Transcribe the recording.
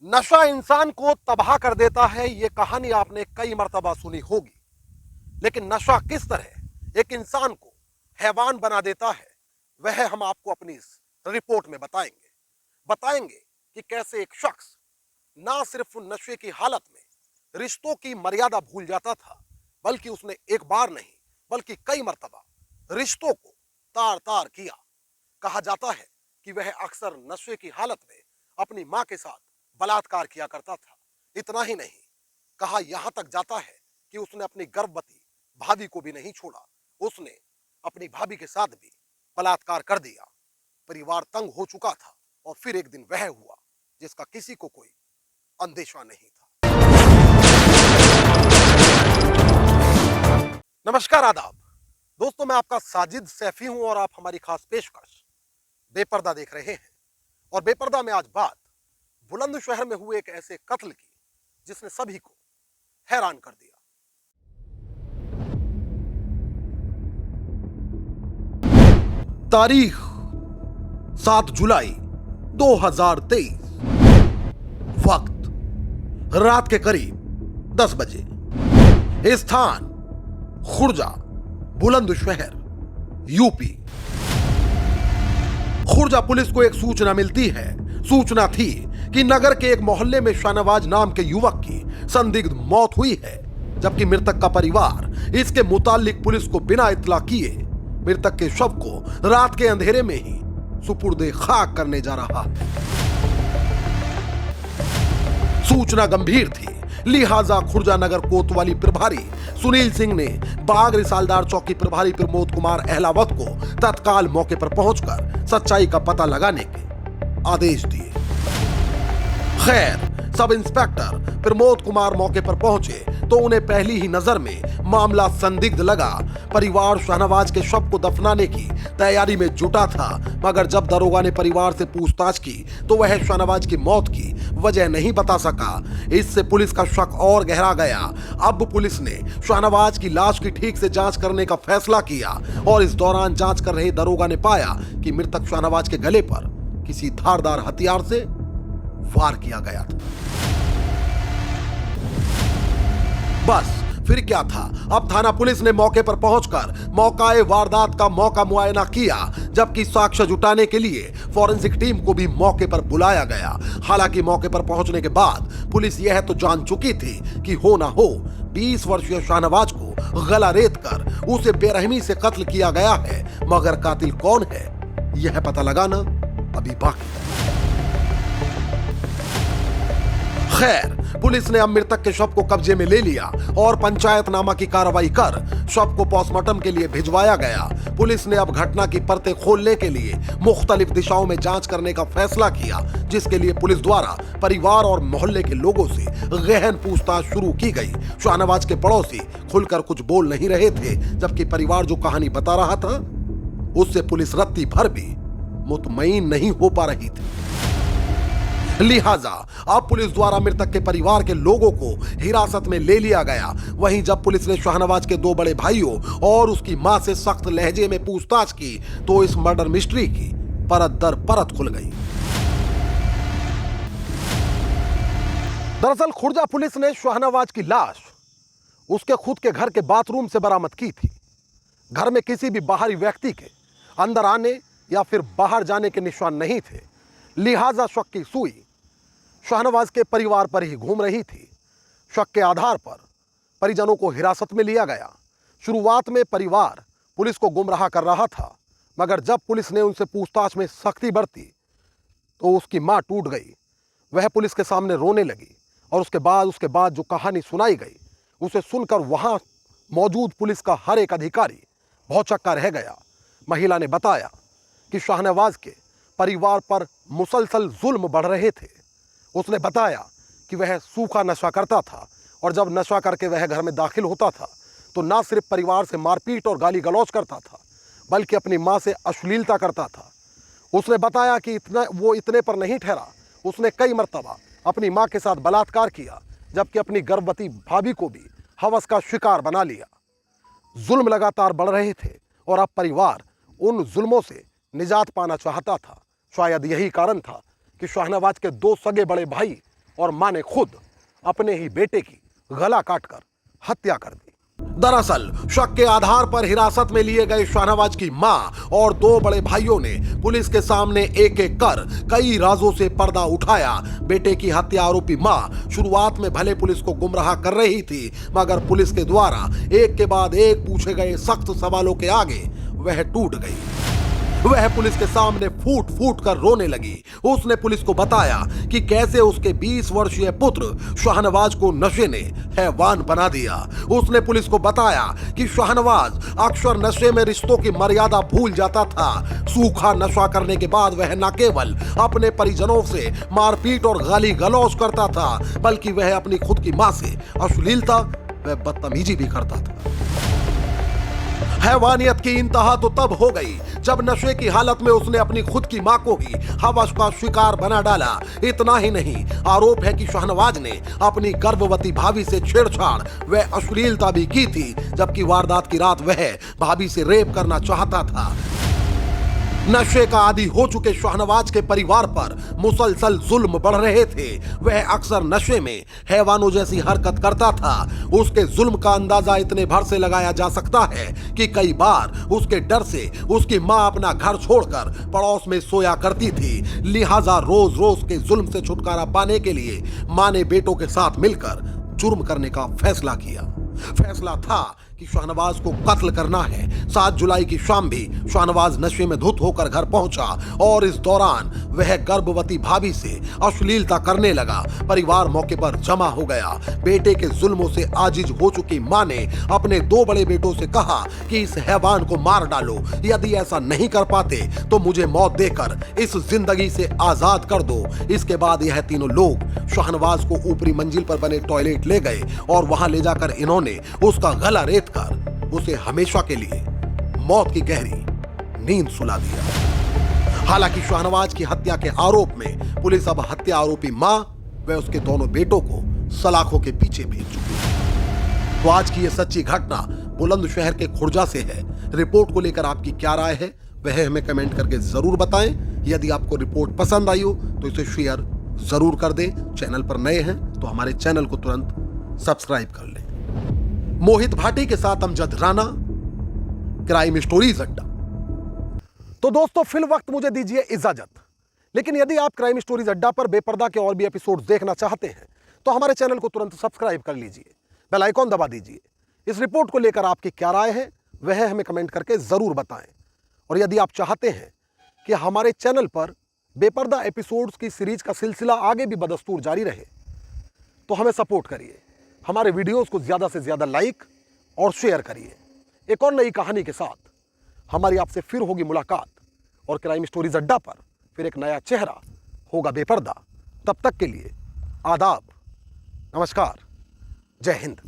नशा इंसान को तबाह कर देता है। ये कहानी आपने कई मर्तबा सुनी होगी। लेकिन नशा किस तरह एक इंसान को हैवान बना देता है, वह हम आपको अपनी इस रिपोर्ट में बताएंगे कि कैसे एक शख्स ना सिर्फ नशे की हालत में रिश्तों की मर्यादा भूल जाता था, बल्कि उसने एक बार नहीं बल्कि कई मर्तबा रिश्तों को तार तार किया। कहा जाता है कि वह अक्सर नशे की हालत में अपनी मां के साथ बलात्कार किया करता था। इतना ही नहीं, कहा यहां तक जाता है कि उसने अपनी गर्भवती भाभी को भी नहीं छोड़ा। उसने अपनी भाभी के साथ भी बलात्कार कर दिया। परिवार तंग हो चुका था और फिर एक दिन वह हुआ जिसका किसी को कोई अंदेशा नहीं था। नमस्कार, आदाब दोस्तों, मैं आपका साजिद सैफी हूं और आप हमारी खास पेशकश बेपर्दा देख रहे हैं। और बेपर्दा में आज बात बुलंदशहर में हुए एक ऐसे कत्ल की जिसने सभी को हैरान कर दिया। तारीख 7 जुलाई 2023, वक्त रात के करीब 10 बजे, स्थान खुर्जा, बुलंदशहर, यूपी। खुर्जा पुलिस को एक सूचना मिलती है। सूचना थी कि नगर के एक मोहल्ले में शाहनवाज नाम के युवक की संदिग्ध मौत हुई है, जबकि मृतक का परिवार इसके मुतालिक पुलिस को बिना इत्तला किए मृतक के शव को रात के अंधेरे में ही सुपुर्दे खाक करने जा रहा है। सूचना गंभीर थी, लिहाजा खुर्जा नगर कोतवाली प्रभारी सुनील सिंह ने बाग रिसालदार चौकी प्रभारी प्रमोद कुमार अहलावत को तत्काल मौके पर पहुंचकर सच्चाई का पता लगाने के आदेश दिए। खैर, सब इंस्पेक्टर प्रमोद कुमार मौके पर पहुंचे तो उन्हें पहली ही नजर में मामला संदिग्ध लगा। परिवार शाहनवाज के शव को दफनाने की तैयारी में जुटा था, मगर जब दरोगा ने परिवार से पूछताछ की तो वह शाहनवाज की मौत की वजह नहीं बता सका। इससे पुलिस का शक और गहरा गया। अब पुलिस ने शाहनवाज की लाश की ठीक से जांच करने का फैसला किया और इस दौरान जांच कर रहे दरोगा ने पाया कि मृतक शाहनवाज के गले पर किसी धारदार हथियार से वार किया गया था। बस फिर क्या था, अब थाना पुलिस ने मौके पर पहुंचकर मौकाए वारदात का मौका मुआयना किया, जबकि साक्ष्य जुटाने के लिए फॉरेंसिक टीम को भी मौके पर बुलाया गया। हालांकि मौके पर पहुंचने के बाद पुलिस यह तो जान चुकी थी कि हो ना हो 20 वर्षीय शाहनवाज को गला रेत कर उसे बेरहमी से कत्ल किया गया है, मगर कातिल कौन है यह पता लगाना अभी बाकी है। खैर, पुलिस ने अब मृतक के शव को कब्जे में ले लिया और पंचायतनामा की कार्रवाई कर शव को पोस्टमार्टम के लिए भिजवाया गया। पुलिस ने अब घटना की परतें खोलने के लिए मुख्तलिफ दिशाओं में जांच करने का फैसला किया, जिसके लिए पुलिस द्वारा परिवार और मोहल्ले के लोगों से गहन पूछताछ शुरू की गई। शाहनवाज के पड़ोसी खुलकर कुछ बोल नहीं रहे थे, जबकि परिवार जो कहानी बता रहा था उससे पुलिस रत्ती भर भी मुतमईन नहीं हो पा रही थी। लिहाजा अब पुलिस द्वारा मृतक के परिवार के लोगों को हिरासत में ले लिया गया। वहीं जब पुलिस ने शाहनवाज के 2 बड़े भाइयों और उसकी मां से सख्त लहजे में पूछताछ की तो इस मर्डर मिस्ट्री की परत दर परत खुल गई। दरअसल खुर्जा पुलिस ने शाहनवाज की लाश उसके खुद के घर के बाथरूम से बरामद की थी। घर में किसी भी बाहरी व्यक्ति के अंदर आने या फिर बाहर जाने के निशान नहीं थे। लिहाजा शक की सुई शाहनवाज के परिवार पर ही घूम रही थी। शक के आधार पर परिजनों को हिरासत में लिया गया। शुरुआत में परिवार पुलिस को गुमराह कर रहा था, मगर जब पुलिस ने उनसे पूछताछ में सख्ती बरती तो उसकी मां टूट गई। वह पुलिस के सामने रोने लगी और उसके बाद जो कहानी सुनाई गई उसे सुनकर वहां मौजूद पुलिस का हर एक अधिकारी भौचक्का रह गया। महिला ने बताया कि शाहनवाज के परिवार पर मुसलसल जुल्म बढ़ रहे थे। उसने बताया कि वह सूखा नशा करता था और जब नशा करके वह घर में दाखिल होता था तो न सिर्फ परिवार से मारपीट और गाली गलौज करता था, बल्कि अपनी मां से अश्लीलता करता था। उसने बताया कि वो इतने पर नहीं ठहरा, उसने कई मर्तबा अपनी मां के साथ बलात्कार किया, जबकि अपनी गर्भवती भाभी को भी हवस का शिकार बना लिया। जुल्म लगातार बढ़ रहे थे और अब परिवार उन जुल्मों से निजात पाना चाहता था। शायद यही कारण था कि शाहनवाज के 2 सगे बड़े भाई और मां ने खुद अपने ही बेटे की गला काटकर हत्या कर दी। दरअसल शक के आधार पर हिरासत में लिए गए शाहनवाज की मां और दो बड़े भाइयों ने पुलिस के सामने एक एक कर कई राजों से पर्दा उठाया। बेटे की हत्या आरोपी मां शुरुआत में भले पुलिस को गुमराह कर रही थी, मगर पुलिस के द्वारा एक के बाद एक पूछे गए सख्त सवालों के आगे वह टूट गई। वह पुलिस के सामने फूट फूट कर रोने लगी। उसने पुलिस को बताया कि कैसे उसके 20 वर्षीय पुत्र शाहनवाज को नशे ने हैवान बना दिया। उसने पुलिस को बताया कि शाहनवाज अक्सर नशे में रिश्तों की मर्यादा भूल जाता था। सूखा नशा करने के बाद वह न केवल अपने परिजनों से मारपीट और गाली गलौज करता था, बल्कि वह अपनी खुद की मां से अश्लीलता व बदतमीजी भी करता था। हैवानियत की इंतहा तो तब हो गई जब नशे की हालत में उसने अपनी खुद की मां को ही हवस का शिकार बना डाला। इतना ही नहीं, आरोप है कि शाहनवाज ने अपनी गर्भवती भाभी से छेड़छाड़ व अश्लीलता भी की थी, जबकि वारदात की रात वह भाभी से रेप करना चाहता था। नशे का आदी हो चुके शाहनवाज के परिवार पर मुसलसल जुल्म बढ़ रहे थे। वह अक्सर नशे में हैवानों जैसी हरकत करता था। उसके जुल्म का अंदाजा इतने भर से लगाया जा सकता है कि कई बार उसके डर से उसकी मां अपना घर छोड़कर पड़ोस में सोया करती थी। लिहाजा रोज रोज के जुल्म से छुटकारा पाने के लिए मां ने बेटों के साथ मिलकर जुर्म करने का फैसला किया। फैसला था कि शाहनवाज को कत्ल करना है। 7 जुलाई की शाम भी शाहनवाज नशे में धुत होकर घर पहुंचा और इस दौरान वह गर्भवती भाभी से अश्लीलता करने लगा। परिवार मौके पर जमा हो गया। बेटे के जुल्मों से आजिज हो चुकी मां ने अपने 2 बड़े बेटों से कहा कि इस हैवान को मार डालो। यदि ऐसा नहीं कर पाते तो मुझे मौत देकर इस जिंदगी से आजाद कर दो। इसके बाद यह तीनों लोग शाहनवाज को ऊपरी मंजिल पर बने टॉयलेट ले गए और वहां ले जाकर इन्होंने उसका गला रेत कर उसे हमेशा के लिए मौत की गहरी नींद सुला दिया। हालांकि शाहनवाज की हत्या के आरोप में पुलिस अब हत्या आरोपी मां व उसके दोनों बेटों को सलाखों के पीछे भेज चुकी है। तो आज की यह सच्ची घटना बुलंदशहर के खुर्जा से है। रिपोर्ट को लेकर आपकी क्या राय है वह हमें कमेंट करके जरूर बताएं। यदि आपको रिपोर्ट पसंद आई हो तो इसे शेयर जरूर कर दें। चैनल पर नए हैं तो हमारे चैनल को तुरंत सब्सक्राइब कर लें। मोहित भाटी के साथ अमजद राना, क्राइम स्टोरीज अड्डा। तो दोस्तों फिल वक्त मुझे दीजिए इजाजत। लेकिन यदि आप क्राइम स्टोरीज अड्डा पर बेपर्दा के और भी एपिसोड देखना चाहते हैं तो हमारे चैनल को तुरंत सब्सक्राइब कर लीजिए, बेल आइकॉन दबा दीजिए। इस रिपोर्ट को लेकर आपकी क्या राय है वह हमें कमेंट करके जरूर बताएं। और यदि आप चाहते हैं कि हमारे चैनल पर बेपर्दा एपिसोड्स की सीरीज का सिलसिला आगे भी बदस्तूर जारी रहे तो हमें सपोर्ट करिए। हमारे वीडियोस को ज़्यादा से ज़्यादा लाइक और शेयर करिए। एक और नई कहानी के साथ हमारी आपसे फिर होगी मुलाकात और क्राइम स्टोरीज अड्डा पर फिर एक नया चेहरा होगा बेपर्दा। तब तक के लिए आदाब, नमस्कार, जय हिंद।